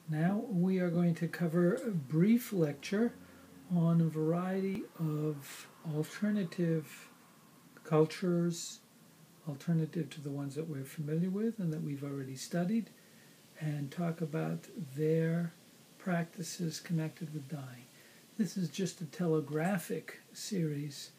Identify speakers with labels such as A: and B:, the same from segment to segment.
A: Now we are going to cover a brief lecture on a variety of alternative cultures, alternative to the ones that we're familiar with and that we've already studied, and talk about their practices connected with dying. This is just a telegraphic series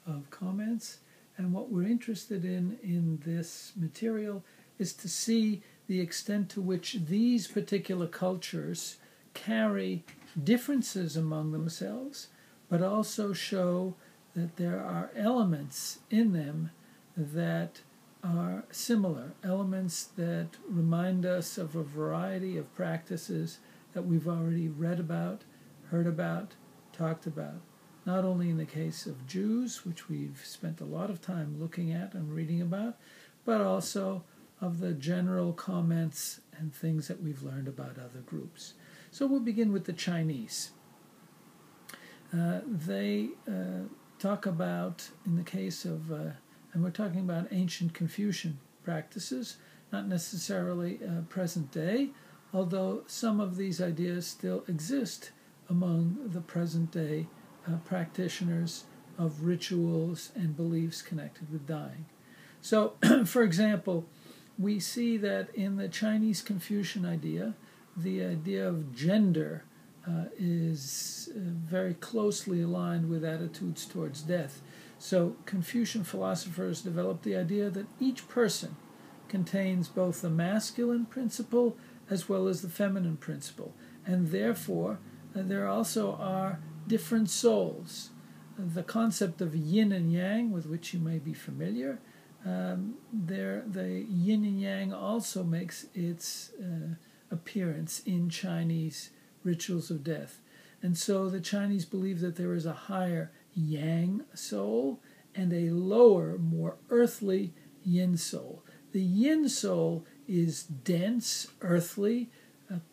A: of comments, and what we're interested in this material is to see the extent to which these particular cultures carry differences among themselves, but also show that there are elements in them that are similar, elements that remind us of a variety of practices that we've already read about, heard about, talked about. Not only in the case of Jews, which we've spent a lot of time looking at and reading about, but also of the general comments and things that we've learned about other groups. So we'll begin with the Chinese. They talk about, in the case of, and we're talking about ancient Confucian practices, not necessarily present day, although some of these ideas still exist among the present day practitioners of rituals and beliefs connected with dying. So, for example, we see that in the Chinese Confucian idea, the idea of gender is very closely aligned with attitudes towards death. So Confucian philosophers developed the idea that each person contains both the masculine principle as well as the feminine principle, and therefore there also are different souls. The concept of yin and yang, with which you may be familiar, the yin and yang also makes its appearance in Chinese rituals of death. And so the Chinese believe that there is a higher yang soul and a lower, more earthly yin soul. The yin soul is dense, earthly,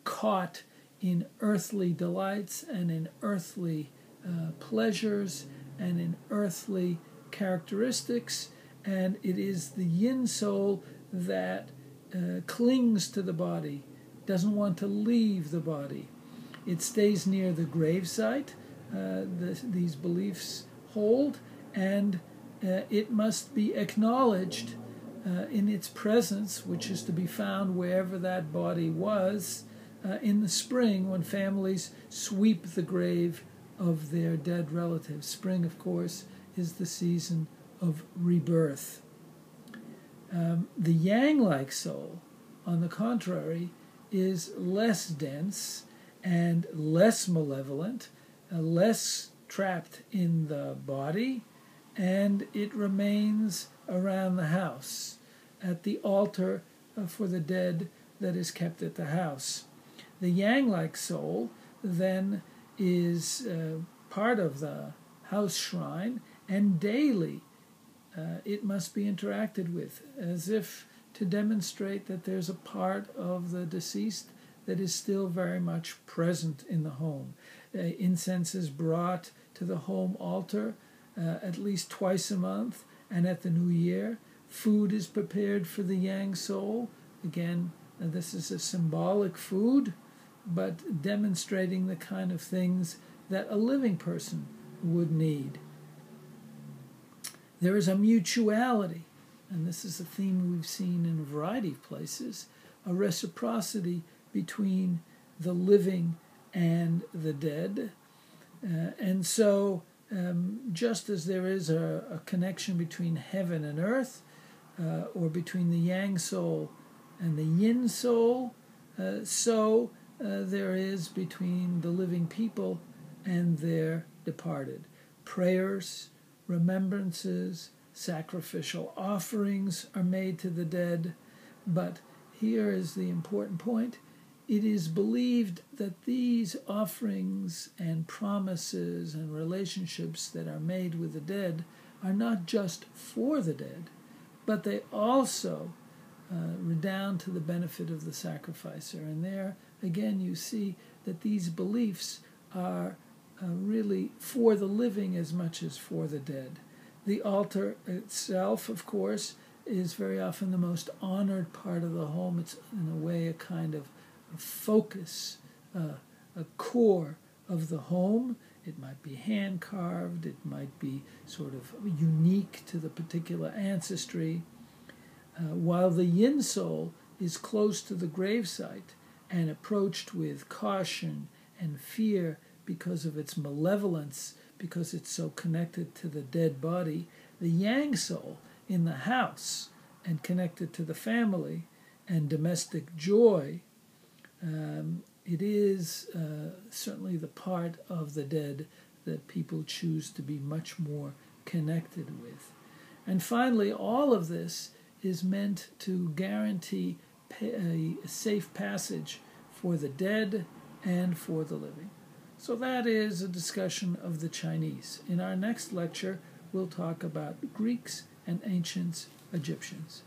A: caught in earthly delights and in earthly pleasures and in earthly characteristics, and it is the yin soul that clings to the body, doesn't want to leave the body. It stays near the gravesite, these beliefs hold, and it must be acknowledged in its presence, which is to be found wherever that body was, in the spring when families sweep the grave of their dead relatives. Spring, of course, is the season of rebirth. The yang-like soul, on the contrary, is less dense and less malevolent, less trapped in the body, and it remains around the house, at the altar for the dead that is kept at the house. The yang-like soul then is part of the house shrine, and daily it must be interacted with, as if to demonstrate that there's a part of the deceased that is still very much present in the home. Incense is brought to the home altar at least twice a month, and at the New Year, food is prepared for the yang soul. Again, this is a symbolic food, but demonstrating the kind of things that a living person would need. There is a mutuality, and this is a theme we've seen in a variety of places, a reciprocity between the living and the dead. And so, just as there is a connection between heaven and earth, or between the yang soul and the yin soul, so there is between the living people and their departed. Prayers, remembrances, sacrificial offerings are made to the dead, but here is the important point. It is believed that these offerings and promises and relationships that are made with the dead are not just for the dead, but they also redound to the benefit of the sacrificer. And there, again, you see that these beliefs are really for the living as much as for the dead. The altar itself, of course, is very often the most honored part of the home. It's, in a way, a kind of focus a core of the home. It might be hand carved, it might be sort of unique to the particular ancestry. While the yin soul is close to the gravesite and approached with caution and fear because of its malevolence, because it's so connected to the dead body, the yang soul in the house and connected to the family and domestic joy, it is certainly the part of the dead that people choose to be much more connected with. And finally, all of this is meant to guarantee a safe passage for the dead and for the living. So that is a discussion of the Chinese. In our next lecture, we'll talk about Greeks and ancient Egyptians.